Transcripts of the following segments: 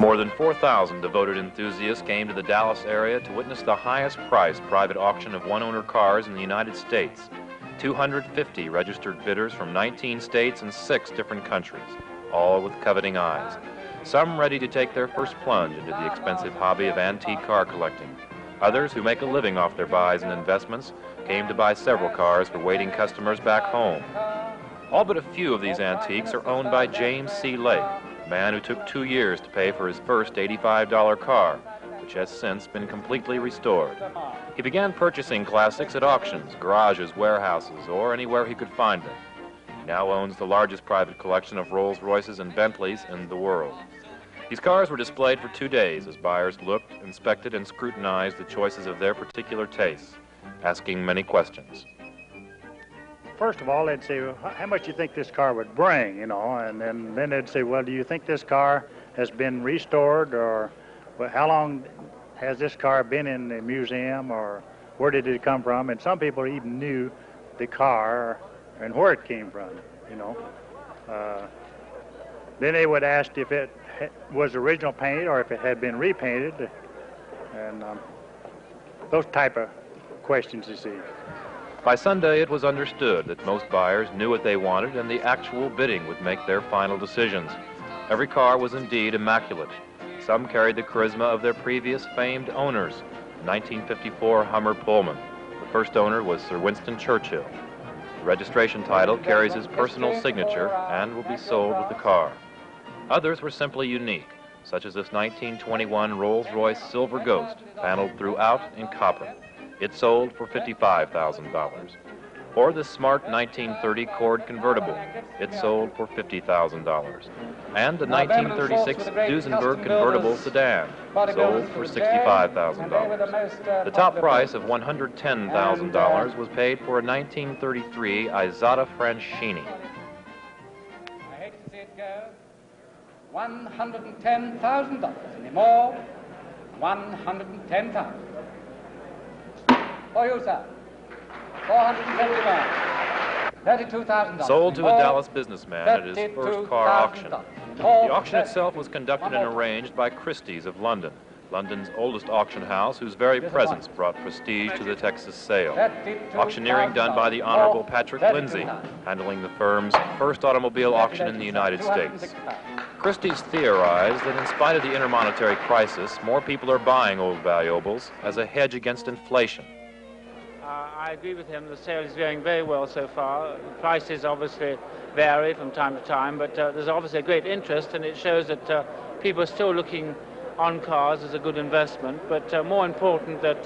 More than 4,000 devoted enthusiasts came to the Dallas area to witness the highest priced private auction of one-owner cars in the United States. 250 registered bidders from 19 states and 6 different countries, all with coveting eyes. Some ready to take their first plunge into the expensive hobby of antique car collecting. Others, who make a living off their buys and investments, came to buy several cars for waiting customers back home. All but a few of these antiques are owned by James C. Lake, a man who took 2 years to pay for his first $85 car, which has since been completely restored. He began purchasing classics at auctions, garages, warehouses, or anywhere he could find them. He now owns the largest private collection of Rolls-Royces and Bentleys in the world. These cars were displayed for 2 days as buyers looked, inspected, and scrutinized the choices of their particular tastes, asking many questions. First of all, they'd say, well, how much do you think this car would bring, you know, and then they'd say, well, do you think this car has been restored, or well, how long has this car been in the museum, or where did it come from? And some people even knew the car and where it came from, you know. Then they would ask if it was original paint or if it had been repainted, and those type of questions, you see. By Sunday, it was understood that most buyers knew what they wanted, and the actual bidding would make their final decisions. Every car was indeed immaculate. Some carried the charisma of their previous famed owners. The 1954 Hummer Pullman. The first owner was Sir Winston Churchill. The registration title carries his personal signature and will be sold with the car. Others were simply unique, such as this 1921 Rolls-Royce Silver Ghost, paneled throughout in copper. It sold for $55,000. Or the smart 1930 Cord convertible. It sold for $50,000. And the 1936 Duesenberg convertible sedan, sold for $65,000. The top price of $110,000 was paid for a 1933 Isotta Francini. I hate to see it go. $110,000. Any more? $110,000. For you, sir. $471. $32,000. Sold to a Dallas businessman at his first car auction. The auction itself was conducted and arranged by Christie's of London, London's oldest auction house, whose very presence brought prestige to the Texas sale. Auctioneering done by the Honorable Patrick Lindsay, handling the firm's first automobile auction in the United States. Christie's theorized that in spite of the intermonetary crisis, more people are buying old valuables as a hedge against inflation. I agree with him. The sale is going very well so far. The prices obviously vary from time to time, but there's obviously a great interest, and it shows that people are still looking on cars as a good investment. But more important, that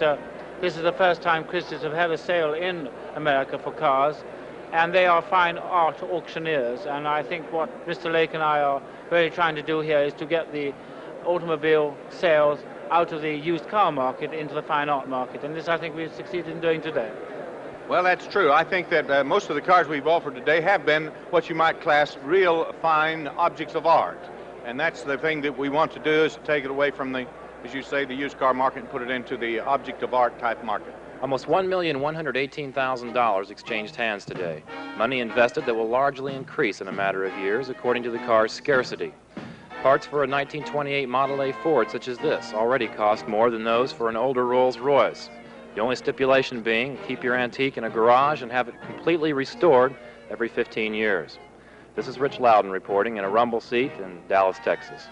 this is the first time Christie's have had a sale in America for cars, and they are fine art auctioneers. And I think what Mr. Lake and I are really trying to do here is to get the automobile sales out of the used car market into the fine art market, and this I think we've succeeded in doing today. Well, that's true. I think that most of the cars we've offered today have been what you might class real fine objects of art, and that's the thing that we want to do, is to take it away from the, as you say, the used car market and put it into the object of art type market. Almost $1,118,000 exchanged hands today, money invested that will largely increase in a matter of years according to the car's scarcity. Parts for a 1928 Model A Ford such as this already cost more than those for an older Rolls-Royce. The only stipulation being, keep your antique in a garage and have it completely restored every 15 years. This is Rich Laudon reporting in a rumble seat in Dallas, Texas.